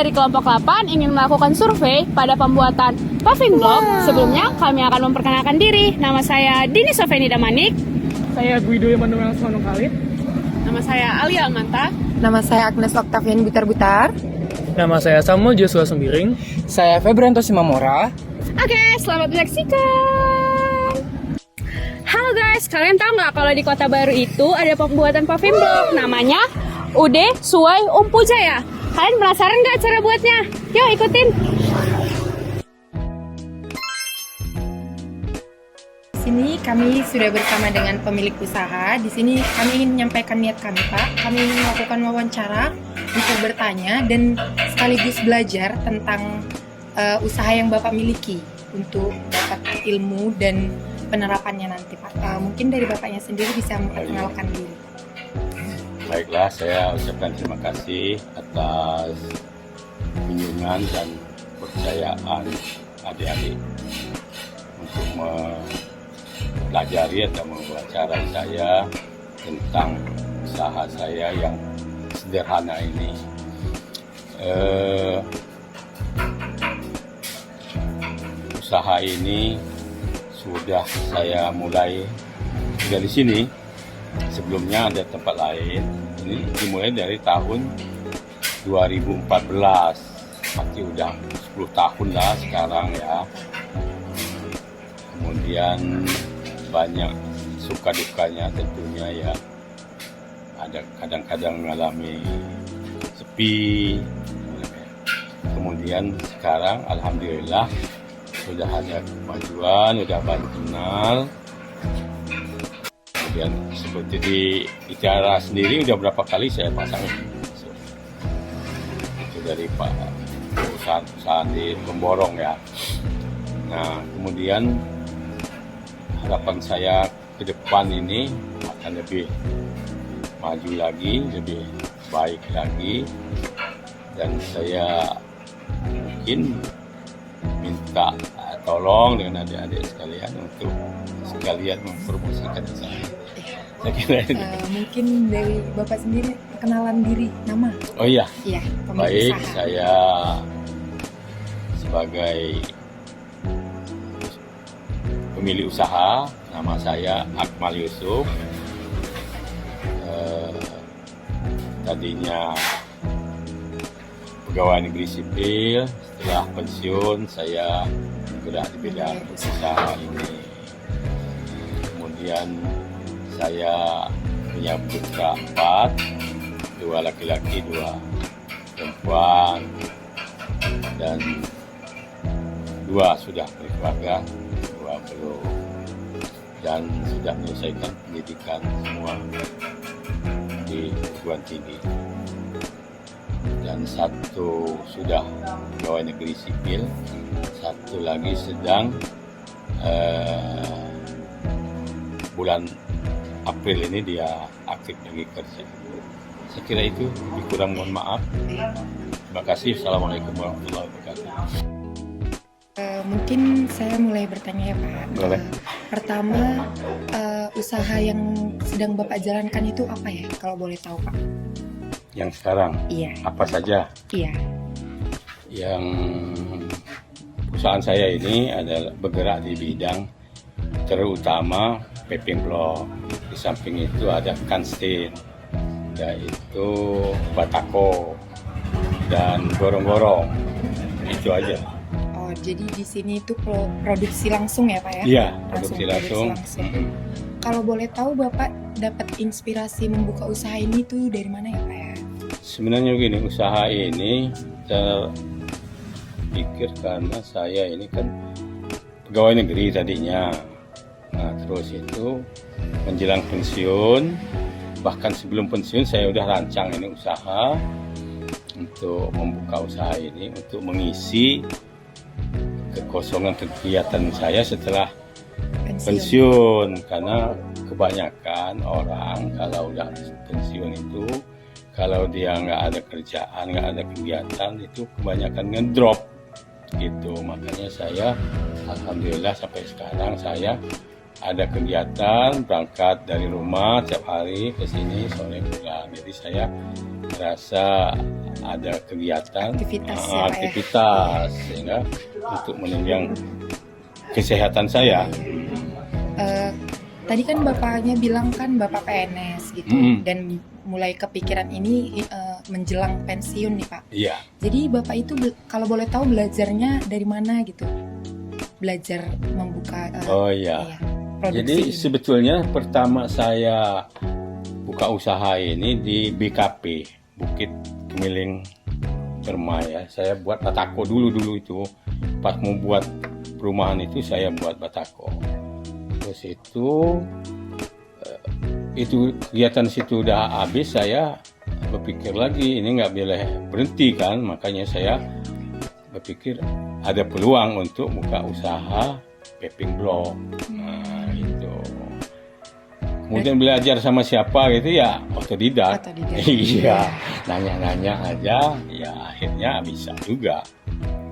Dari kelompok 8 ingin melakukan survei pada pembuatan paving block. Sebelumnya kami akan memperkenalkan diri. Nama saya Dini Sofeni Damanik. Saya Guido Emanuel Asmanung Khalid. Nama saya Alia Almanta. Nama saya Agnes Octavian Butar-Butar. Nama saya Samuel Joshua Sembiring. Saya Febrianto Simamora. Oke, selamat menyaksikan. Halo guys, kalian tahu nggak kalau di Kota Baru itu ada pembuatan paving block namanya UD Suwai Umpu Jaya. Kalian penasaran nggak cara buatnya? Yuk ikutin. Di sini kami sudah bersama dengan pemilik usaha. Di sini kami ingin menyampaikan niat kami, Pak. Kami ingin melakukan wawancara untuk bertanya dan sekaligus belajar tentang usaha yang Bapak miliki untuk dapat ilmu dan penerapannya nanti, Pak. Mungkin dari Bapaknya sendiri bisa memperkenalkan diri. Baiklah, saya ucapkan terima kasih atas kunjungan dan kepercayaan adik-adik untuk mempelajari atau mewawancara saya tentang usaha saya yang sederhana ini. Usaha ini sudah saya mulai dari sini. Sebelumnya ada tempat lain. Ini dimulai dari tahun 2014. Pasti udah 10 tahun lah sekarang ya. Kemudian banyak suka dukanya tentunya ya. Ada kadang-kadang mengalami sepi. Kemudian sekarang alhamdulillah sudah ada kemajuan, sudah banyak kenal. Kemudian seperti di Itiara sendiri udah berapa kali saya pasang itu dari Pak perusahaan di Pemborong ya. Nah kemudian harapan saya ke depan ini akan lebih maju lagi, lebih baik lagi, dan saya mungkin minta tolong dengan adik-adik sekalian untuk sekalian mempromosikan saya. Saya kira ini. Mungkin dari Bapak sendiri perkenalan diri, nama. Oh iya. Iya, Baik, usaha. saya sebagai pemilik usaha, nama saya Akmal Yusuf. Tadinya pegawai negeri sipil, setelah pensiun saya bergerak di bidang usaha ini. Kemudian saya punya putra 4, 2 laki-laki, 2 perempuan, dan 2 sudah berkeluarga, 2 belum, dan sudah menyelesaikan pendidikan semua di perguruan tinggi. Dan 1 sudah pegawai negeri sipil, 1 lagi sedang bulan April ini dia aktif lagi kerja. Saya kira itu, lebih kurang mohon maaf. Terima kasih. Assalamualaikum warahmatullahi wabarakatuh. Mungkin saya mulai bertanya ya Pak. Boleh. Pertama, usaha yang sedang Bapak jalankan itu apa ya, kalau boleh tahu Pak? Yang sekarang, Iya. apa saja? Iya. Yang perusahaan saya ini adalah bergerak di bidang terutama paving block. Di samping itu ada kanstin, yaitu batako dan gorong-gorong. Itu aja. Oh, jadi di sini itu produksi langsung ya Pak ya? Iya, produksi langsung. Kalau boleh tahu Bapak dapat inspirasi membuka usaha ini tuh dari mana ya Pak ya? Sebenarnya begini, usaha ini terpikir karena saya ini kan pegawai negeri tadinya. Nah, terus itu menjelang pensiun, bahkan sebelum pensiun saya udah rancang ini usaha untuk membuka usaha ini untuk mengisi kekosongan kegiatan saya setelah pensiun, karena kebanyakan orang kalau udah pensiun itu, kalau dia nggak ada kerjaan, nggak ada kegiatan, itu kebanyakan ngedrop gitu. Makanya saya alhamdulillah sampai sekarang saya ada kegiatan, berangkat dari rumah tiap hari ke sini, sore pulang. Jadi saya merasa ada kegiatan, aktivitas sehingga untuk menunjang kesehatan saya. Tadi kan bapaknya bilang kan bapak PNS gitu, dan mulai kepikiran ini menjelang pensiun nih Pak. Iya. Jadi bapak itu kalau boleh tahu belajarnya dari mana gitu? Belajar membuka Iya. produksi Jadi ini. sebetulnya pertama saya buka usaha ini di BKP, Bukit Kemiling Permai ya. Saya buat batako dulu itu. Pas mau buat perumahan itu saya buat batako. Terus itu kegiatan situ udah habis, saya berpikir lagi ini nggak boleh berhenti kan, makanya saya berpikir ada peluang untuk buka usaha paving block. Nah itu kemudian belajar sama siapa gitu ya, otodidak. Iya, nanya-nanya aja ya akhirnya bisa juga.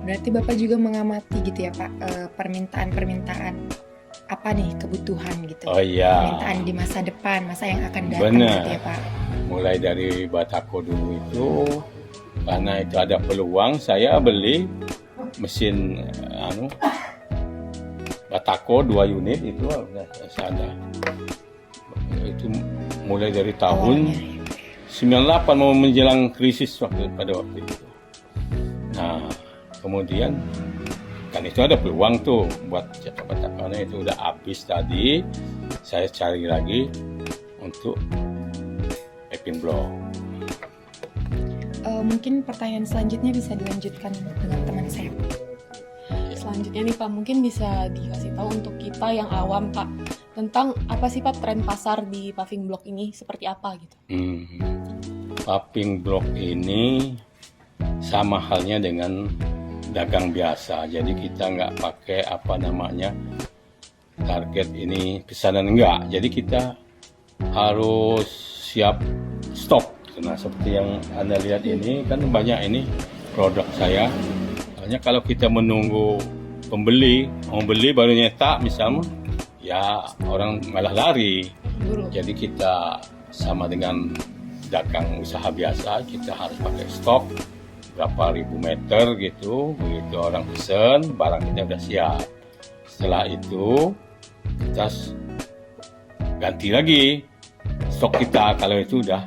Berarti bapak juga mengamati gitu ya Pak, permintaan apa nih kebutuhan gitu. Oh iya. Permintaan di masa depan, masa yang akan datang Bener. gitu ya Pak. Mulai dari batako dulu itu, karena itu ada peluang, saya beli mesin batako 2 unit itu ada. Itu mulai dari tahun 98 mau menjelang krisis pada waktu itu. Nah, kemudian kan itu ada peluang tuh buat cetak batakannya, itu udah habis tadi. Saya cari lagi untuk paving block. Mungkin pertanyaan selanjutnya bisa dilanjutkan dengan teman saya. Selanjutnya nih Pak, mungkin bisa dikasih tahu untuk kita yang awam Pak, tentang apa sih Pak tren pasar di paving block ini seperti apa gitu? Paving block ini sama halnya dengan dagang biasa. Jadi kita nggak pakai target ini pesanan, enggak. Jadi kita harus siap stok. Nah seperti yang Anda lihat ini kan banyak ini produk saya. Hanya kalau kita menunggu pembeli, mau beli baru nyetak misalnya, ya orang malah lari. Jadi kita sama dengan dagang usaha biasa, kita harus pakai stok berapa ribu meter gitu. Begitu orang pesen, barang kita udah siap. Setelah itu kita ganti lagi stok kita kalau itu udah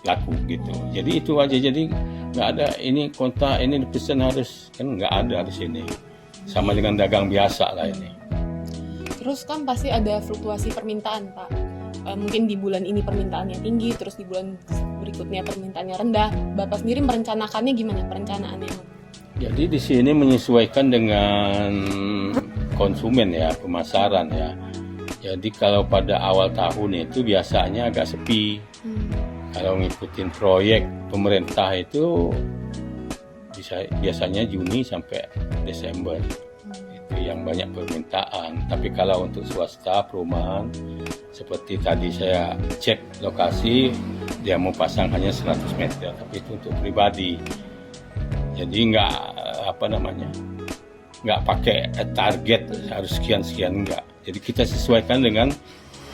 laku gitu. Jadi itu aja, jadi nggak ada ini kontak ini pesen harus, kan nggak ada di sini. Sama dengan dagang biasa lah ini. Terus kan pasti ada fluktuasi permintaan Pak. Mungkin di bulan ini permintaannya tinggi, terus di bulan berikutnya permintaannya rendah. Bapak sendiri merencanakannya gimana perencanaannya? Jadi di sini menyesuaikan dengan konsumen ya, pemasaran ya. Jadi kalau pada awal tahun itu biasanya agak sepi. Kalau ngikutin proyek pemerintah itu biasanya Juni sampai Desember. Itu yang banyak permintaan. Tapi kalau untuk swasta perumahan, seperti tadi saya cek lokasi, dia mau pasang hanya 100 meter, tapi itu untuk pribadi. Jadi nggak pakai target harus sekian enggak. Jadi kita sesuaikan dengan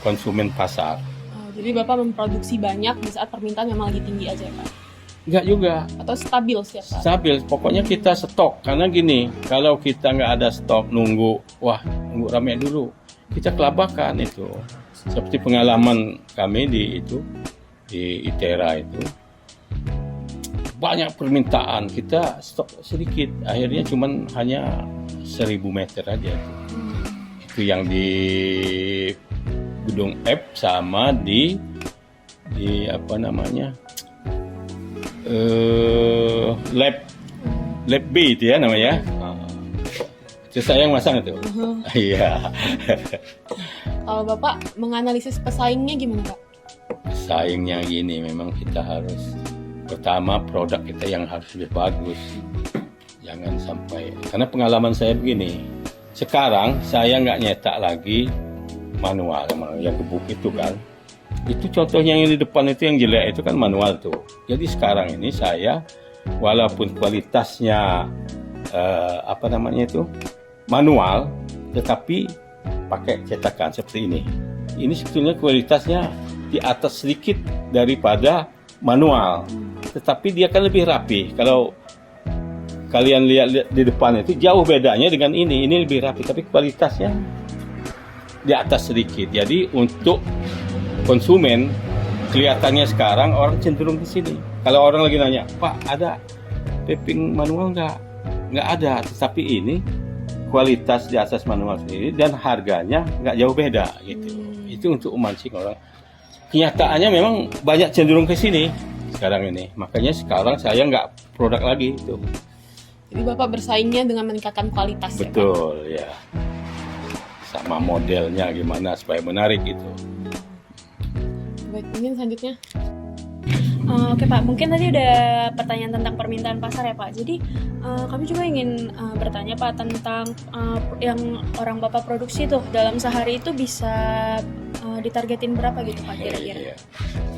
konsumen pasar. Jadi Bapak memproduksi banyak di saat permintaan memang lagi tinggi aja Pak? Enggak juga. Atau stabil setiap saat? Stabil, pokoknya kita stok. Karena gini, kalau kita nggak ada stok, nunggu rame dulu, kita kelabakan itu. Seperti pengalaman kami di ITERA itu, banyak permintaan, kita stok sedikit, akhirnya cuman hanya 1000 meter aja. Itu yang di Gedung F sama di lab B itu ya namanya. Itu saya yang masang itu. Iya. Kalau Bapak menganalisis pesaingnya gimana Pak? Pesaingnya gini, memang kita harus pertama produk kita yang harus lebih bagus. Jangan sampai, karena pengalaman saya begini. Sekarang saya nggak nyetak lagi manual yang gebuk itu kan. Itu contohnya yang di depan itu yang jelek itu kan manual tuh. Jadi sekarang ini saya walaupun kualitasnya manual, tetapi pakai cetakan seperti ini. Ini sebetulnya kualitasnya di atas sedikit daripada manual, tetapi dia kan lebih rapi. Kalau kalian lihat di depan itu jauh bedanya dengan ini lebih rapi, tapi kualitasnya di atas sedikit. Jadi untuk konsumen kelihatannya sekarang orang cenderung ke sini. Kalau orang lagi nanya, Pak ada taping manual nggak ada, tetapi ini kualitas di atas manual sendiri dan harganya nggak jauh beda gitu. Itu untuk memancing orang. Kenyataannya memang banyak cenderung ke sini sekarang ini. Makanya sekarang saya nggak produk lagi itu. Jadi Bapak bersaingnya dengan meningkatkan kualitas. Betul ya. Sama modelnya gimana supaya menarik gitu. Baik, mungkin selanjutnya. Oke Pak, mungkin tadi udah pertanyaan tentang permintaan pasar ya Pak. Jadi kami juga ingin bertanya Pak tentang yang orang Bapak produksi tuh dalam sehari itu bisa ditargetin berapa gitu Pak kira-kira? Iya.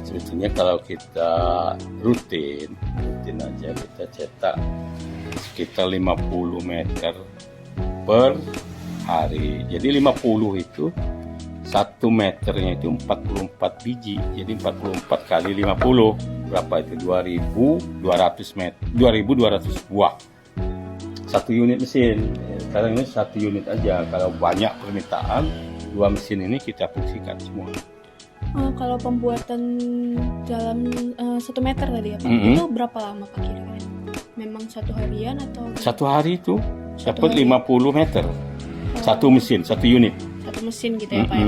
Sebetulnya kalau kita rutin aja kita cetak sekitar 50 meter per hari. Jadi 50 itu 1 meternya itu 44 biji. Jadi 44 kali 50 berapa itu? 2.200 meter, 2.200 buah. 1 unit mesin. Sekarang ini 1 unit aja. Kalau banyak permintaan, 2 mesin ini kita fungsikan semua. Kalau pembuatan dalam 1 meter tadi ya Pak, itu berapa lama Pak kira-kira? Memang 1 harian atau? 1 hari itu dapat 50 meter. 1 mesin, 1 unit. 1 mesin gitu ya Pak ya?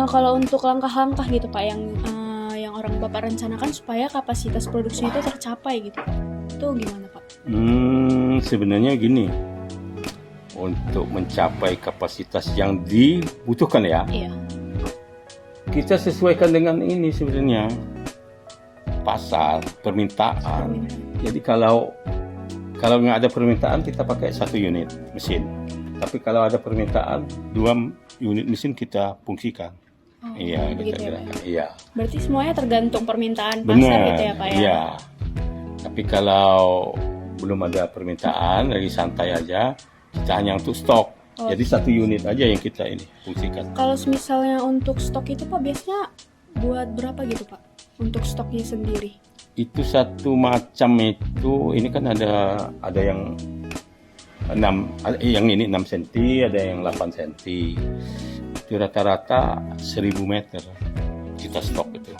Kalau untuk langkah-langkah gitu Pak yang orang Bapak rencanakan supaya kapasitas produksinya itu tercapai gitu Pak, itu gimana Pak? Sebenarnya gini, untuk mencapai kapasitas yang dibutuhkan ya, Iya. kita sesuaikan dengan ini sebenarnya pasar permintaan. Jadi kalau nggak ada permintaan kita pakai 1 unit mesin. Tapi kalau ada permintaan 2 unit mesin kita fungsikan. Iya, kita gerakan. Iya. Berarti semuanya tergantung permintaan pasar Benar. gitu ya Pak ya? Iya. Tapi kalau belum ada permintaan, lagi santai aja, kita hanya untuk stok. Jadi 1 unit aja yang kita ini fungsikan. Kalau misalnya untuk stok itu Pak biasanya buat berapa gitu Pak? Untuk stoknya sendiri? Itu satu macam itu, ini kan ada yang 6, yang ini 6 cm, ada yang 8 cm. Itu rata-rata 1000 meter kita stok itu.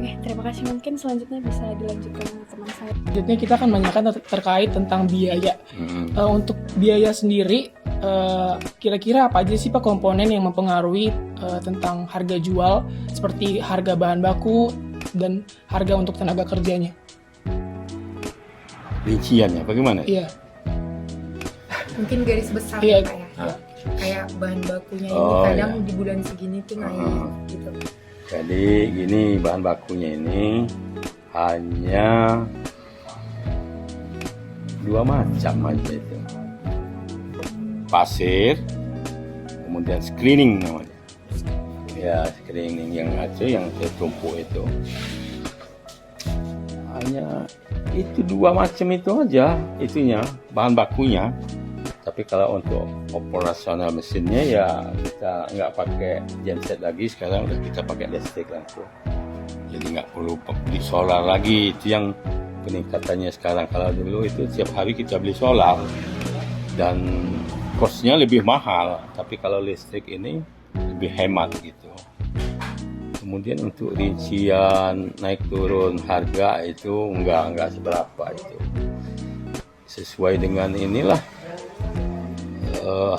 Oke, terima kasih. Mungkin selanjutnya bisa dilanjutkan dengan teman saya. Selanjutnya kita akan menanyakan terkait tentang biaya. Untuk biaya sendiri, kira-kira apa aja sih Pak komponen yang mempengaruhi tentang harga jual, seperti harga bahan baku dan harga untuk tenaga kerjanya? Rinciannya bagaimana? Iya. Mungkin garis besar Iya. Pak ya. Kayak bahan bakunya ini Oh, kadang iya. di bulan segini tuh naik gitu. Jadi gini, bahan bakunya ini hanya 2 macam aja itu. Pasir, kemudian screening namanya. Ya, screening yang ada yang tertumpuk itu. Hanya itu 2 macam itu aja itunya, bahan bakunya. Tapi kalau untuk operasional mesinnya ya kita nggak pakai genset lagi, sekarang udah kita pakai listrik langsung. Jadi nggak perlu beli solar lagi, itu yang peningkatannya sekarang. Kalau dulu itu setiap hari kita beli solar dan kosnya lebih mahal, tapi kalau listrik ini lebih hemat gitu. Kemudian untuk rincian naik turun harga itu nggak seberapa itu. Sesuai dengan inilah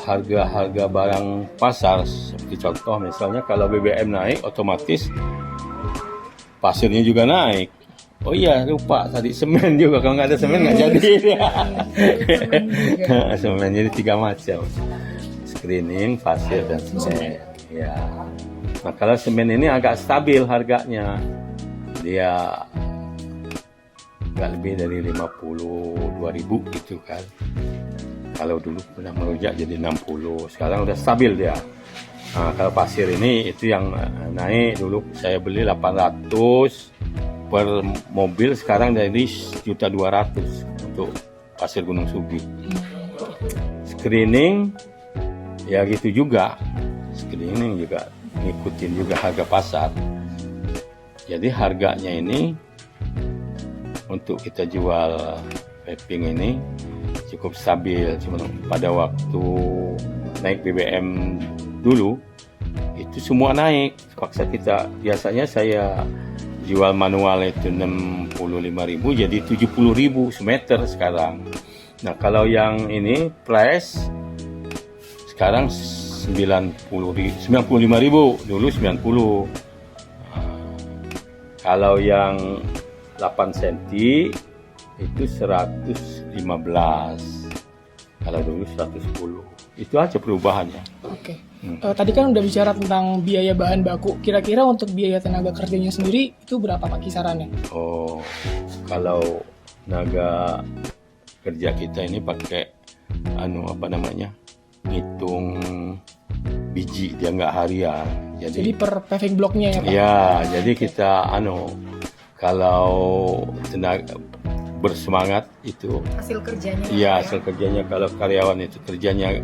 harga-harga barang pasar. Seperti contoh misalnya kalau BBM naik otomatis pasirnya juga naik. Oh iya lupa tadi semen juga, kalau nggak ada semen nggak jadi. Semen jadi 3 macam, screening, pasir dan semen. Ya. Nah kalau semen ini agak stabil harganya, dia nggak lebih dari 52.000 gitu kan. Kalau dulu pernah melonjak jadi 60, sekarang udah stabil dia. Nah, kalau pasir ini itu yang naik. Dulu saya beli 800 per mobil, sekarang jadi 1.200.000 untuk pasir Gunung Sugi. Screening ya gitu juga, screening juga ngikutin juga harga pasar. Jadi harganya ini untuk kita jual paving ini cukup stabil. Cuma pada waktu naik BBM dulu itu semua naik, paksa kita. Biasanya saya jual manual itu 65.000 jadi 70.000 semeter sekarang. Nah kalau yang ini price sekarang 95.000, dulu 90. Kalau yang 8 cm itu 115, kalau dulu 110. Itu aja perubahannya. Oke. Tadi kan udah bicara tentang biaya bahan baku. Kira-kira untuk biaya tenaga kerjanya sendiri itu berapa Pak kisarannya? Oh, kalau tenaga kerja kita ini pakai ngitung biji, dia nggak harian. Jadi per paving blocknya ya Pak? Ya, jadi kita kalau tenaga bersemangat itu Hasil kerjanya. iya, hasil kerjanya. Kalau karyawan itu kerjanya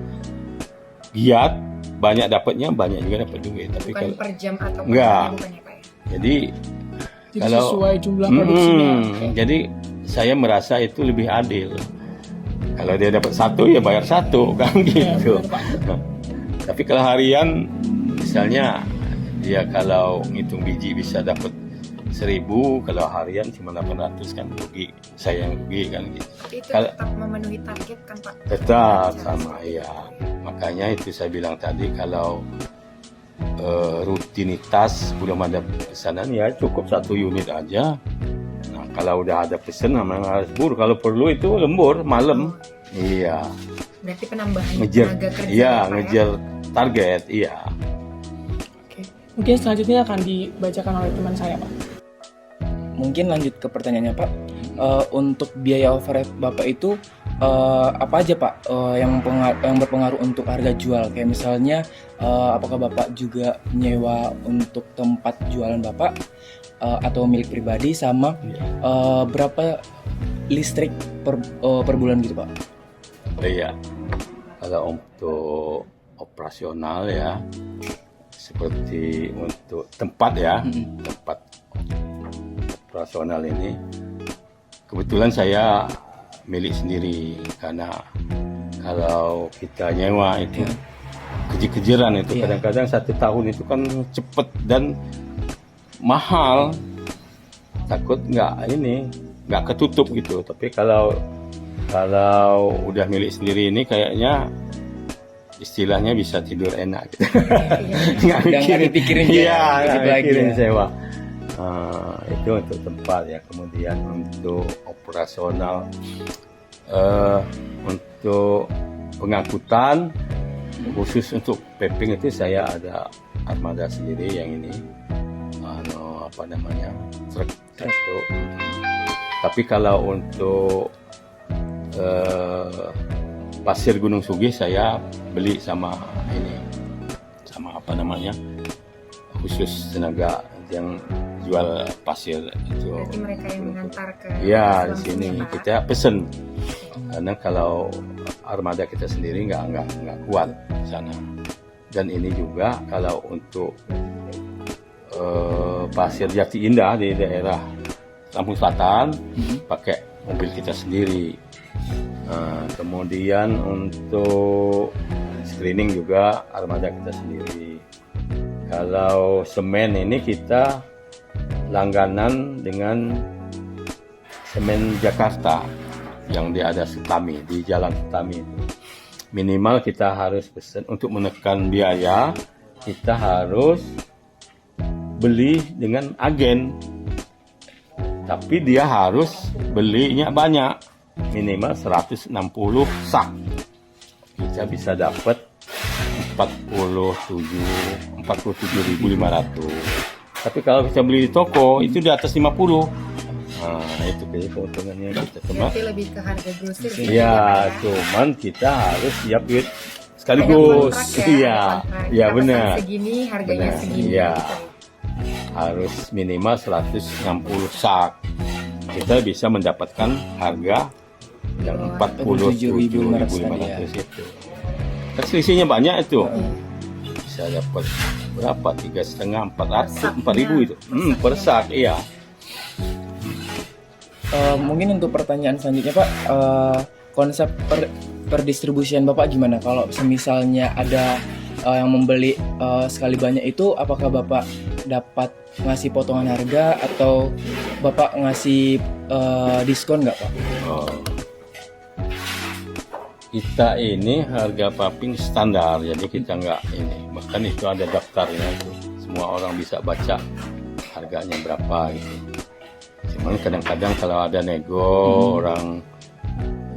giat, banyak dapatnya, banyak juga dapat duit. Tapi Bukan kalau per jam atau per Enggak. hari, bukan ya Pak ya? jadi kalau sesuai jumlah produksinya. Oke. jadi saya merasa itu lebih adil. Kalau dia dapat 1 ya bayar 1 kan gitu. benar, Pak. Nah, tapi kalau harian misalnya dia kalau ngitung biji bisa dapat 1.000, kalau harian cuma 800 kan rugi, saya yang rugi kan gitu. Tapi itu Kalau- tetap memenuhi target kan Pak? Tetap sama ya. Makanya itu saya bilang tadi kalau rutinitas belum ada pesanan ya cukup 1 unit aja. Nah, kalau udah ada pesanan memang harus buru. Kalau perlu itu lembur malam. Iya. Berarti penambahan Ngejar. tenaga kerja Iya, ya, Pak, ya? ngejar target. Iya. Oke. Mungkin selanjutnya akan dibacakan oleh teman saya Pak. Mungkin lanjut ke pertanyaannya Pak. Untuk biaya overhead Bapak itu apa aja Pak yang berpengaruh untuk harga jual? Kayak misalnya apakah Bapak juga nyewa untuk tempat jualan Bapak atau milik pribadi, sama berapa listrik per bulan gitu Pak? Oh iya. Kalau untuk operasional ya seperti untuk tempat ya, tempat operasional ini kebetulan saya milik sendiri, karena kalau kita nyewa itu kejar-kejaran itu kadang-kadang 1 tahun itu kan cepet dan mahal, takut nggak ketutup gitu. Tapi kalau udah milik sendiri ini kayaknya istilahnya bisa tidur enak gitu. Nggak dipikirin iya, ya, nggak lagi mikirin ya. sewa. Itu untuk tempat ya. Kemudian untuk operasional, untuk pengangkutan khusus untuk paving itu saya ada armada sendiri yang ini truk itu. Tapi kalau untuk pasir Gunung Sugi saya beli sama khusus tenaga yang jual pasir itu. Berarti mereka yang mengantar ke Ya, di langsung sini ya, Pak? kita pesen. Karena kalau armada kita sendiri nggak kuat di sana. Dan ini juga kalau untuk pasir Jati Indah di daerah Lampung Selatan pakai mobil kita sendiri. Kemudian untuk screening juga armada kita sendiri. Kalau semen ini kita langganan dengan semen Jakarta yang ada Sutami, di Jalan Sutami. Minimal kita harus pesan untuk menekan biaya, kita harus beli dengan agen. Tapi dia harus belinya banyak, minimal 160 sak. Kita bisa dapat 47.500. Tapi kalau kita beli di toko itu di atas 50. Itu kayak keuntungannya kita cuma. Berarti lebih ke harga grosir. Ya, cuman kita harus siap duit sekaligus. Iya, iya benar. Segini harganya Benar, segini. iya. gitu. Harus minimal 160 sak. Kita bisa mendapatkan harga yang 47.500 itu. Kan selisihnya banyak itu. Bisa dapat berapa? 3,5, 4.000 itu. Per sak, iya. Mungkin untuk pertanyaan selanjutnya Pak, konsep perdistribusian Bapak gimana? Kalau misalnya ada yang membeli sekali banyak itu, apakah Bapak dapat ngasih potongan harga atau Bapak ngasih diskon nggak Pak? Kita ini harga paping standar, jadi kita nggak ini. Bahkan itu ada daftarnya itu, semua orang bisa baca harganya berapa gitu. Cuman kadang-kadang kalau ada nego orang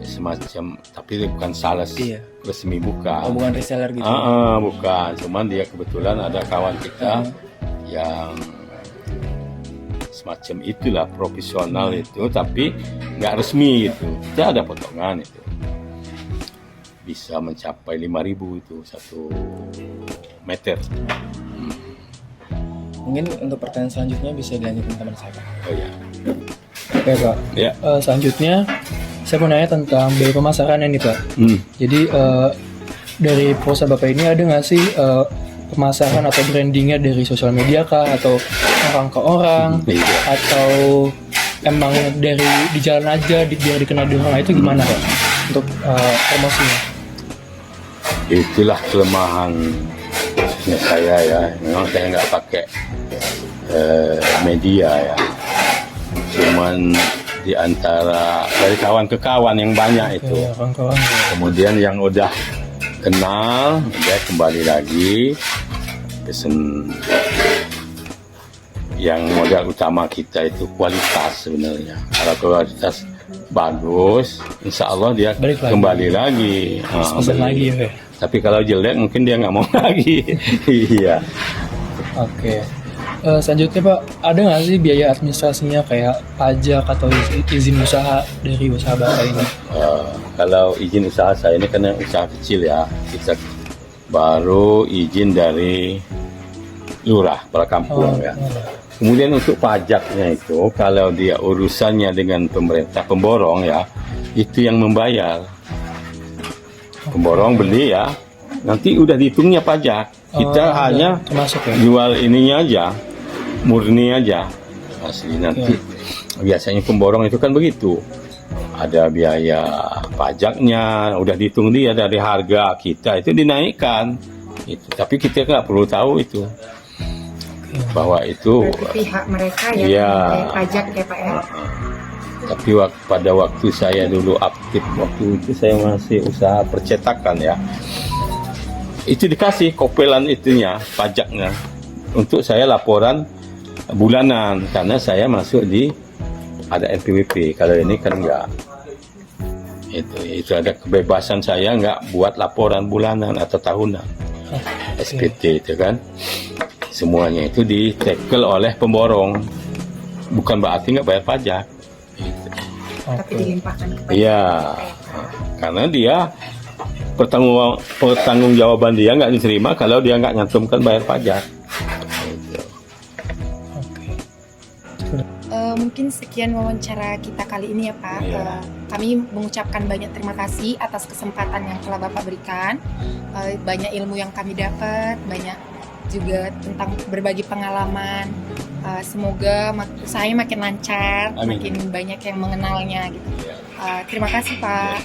semacam, tapi dia bukan sales resmi bukan. Oh, bukan reseller gitu? Bukan, cuman dia kebetulan ada kawan kita yang semacam itulah profesional itu, tapi nggak resmi gitu. Kita ada potongan itu. Bisa mencapai 5.000 itu 1 meter. Mungkin untuk pertanyaan selanjutnya bisa dilanjutkan teman saya Pak. Oh ya. Oke Pak. Ya. Selanjutnya saya mau nanya tentang biaya pemasaran ini Pak. Jadi dari perusahaan Bapak ini ada nggak sih pemasaran atau brandingnya dari sosial media kah, atau orang ke orang, atau emang dari di jalan aja biar dikenal di orang, itu gimana Pak untuk promosinya? Itulah kelemahan khususnya saya ya. Memang saya nggak pakai media ya. Cuman di antara dari kawan ke kawan yang banyak itu. Ya, kawan-kawan. Kemudian yang udah kenal, dia kembali lagi pesen. Yang modal utama kita itu kualitas sebenarnya. Kalau kualitas bagus, insya Allah dia Balik lagi. kembali lagi. Pesan lagi ya. Tapi kalau jelek mungkin dia nggak mau lagi. Iya. Oke. Selanjutnya Pak, ada nggak sih biaya administrasinya kayak pajak atau izin usaha dari usaha Bapak ini? Kalau izin usaha saya ini karena usaha kecil ya, kita baru izin dari lurah kepala kampung ya. Kemudian untuk pajaknya itu, kalau dia urusannya dengan pemerintah pemborong ya, itu yang membayar. Pemborong beli ya, nanti udah dihitungnya pajak. Kita hanya termasuk ya? jual ininya aja, murni aja. Asli nanti biasanya pemborong itu kan begitu. Ada biaya pajaknya, udah dihitung dia dari harga kita itu dinaikkan. Itu. Tapi kita nggak perlu tahu itu. Bahwa itu Berarti pihak mereka ya, Iya. pajak ya Pak ya. tapi pada waktu saya dulu aktif, waktu itu saya masih usaha percetakan ya, itu dikasih kopelan itunya, pajaknya, untuk saya laporan bulanan karena saya masuk di ada NPWP. Kalau ini kan enggak, itu ada kebebasan saya nggak buat laporan bulanan atau tahunan. SPT itu kan semuanya itu ditekel oleh pemborong, bukan berarti nggak bayar pajak. Tapi dilimpahkan ke pajak. Iya, karena dia pertanggungjawaban dia nggak diterima kalau dia nggak nyantumkan bayar pajak. Mungkin sekian wawancara kita kali ini ya Pak. Iya. Kami mengucapkan banyak terima kasih atas kesempatan yang telah Bapak berikan. Banyak ilmu yang kami dapat, banyak juga tentang berbagi pengalaman. Semoga usahanya makin lancar, Amin. makin banyak yang mengenalnya gitu. Terima kasih Pak.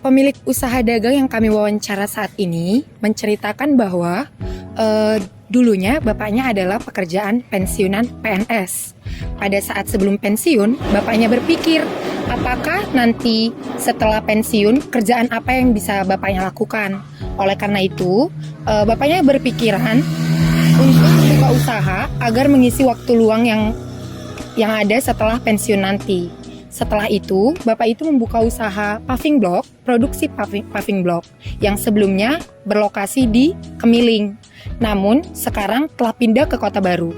Pemilik usaha dagang yang kami wawancara saat ini menceritakan bahwa dulunya bapaknya adalah pekerjaan pensiunan PNS. Pada saat sebelum pensiun, bapaknya berpikir apakah nanti setelah pensiun kerjaan apa yang bisa bapaknya lakukan. Oleh karena itu, bapaknya berpikiran untuk membuka usaha agar mengisi waktu luang yang ada setelah pensiun nanti. Setelah itu, bapak itu membuka usaha paving block, produksi paving block yang sebelumnya berlokasi di Kemiling. Namun, sekarang telah pindah ke Kota Baru.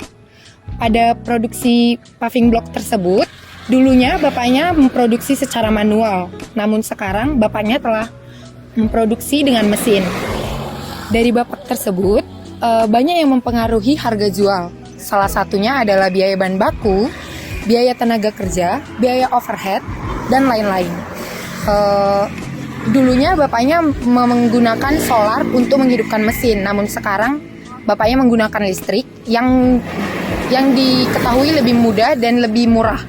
Pada produksi paving block tersebut, dulunya bapaknya memproduksi secara manual. Namun sekarang bapaknya telah memproduksi dengan mesin. Dari bapak tersebut, banyak yang mempengaruhi harga jual. Salah satunya adalah biaya bahan baku, biaya tenaga kerja, biaya overhead, dan lain-lain. Dulunya bapaknya menggunakan solar untuk menghidupkan mesin, namun sekarang bapaknya menggunakan listrik yang diketahui lebih mudah dan lebih murah.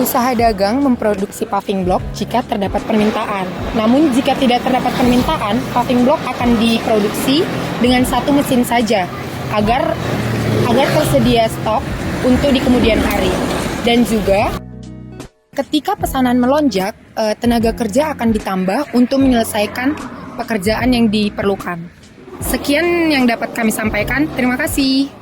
Usaha dagang memproduksi paving block jika terdapat permintaan. Namun jika tidak terdapat permintaan, paving block akan diproduksi dengan satu mesin saja agar tersedia stok untuk di kemudian hari. Dan juga ketika pesanan melonjak, tenaga kerja akan ditambah untuk menyelesaikan pekerjaan yang diperlukan. Sekian yang dapat kami sampaikan. Terima kasih.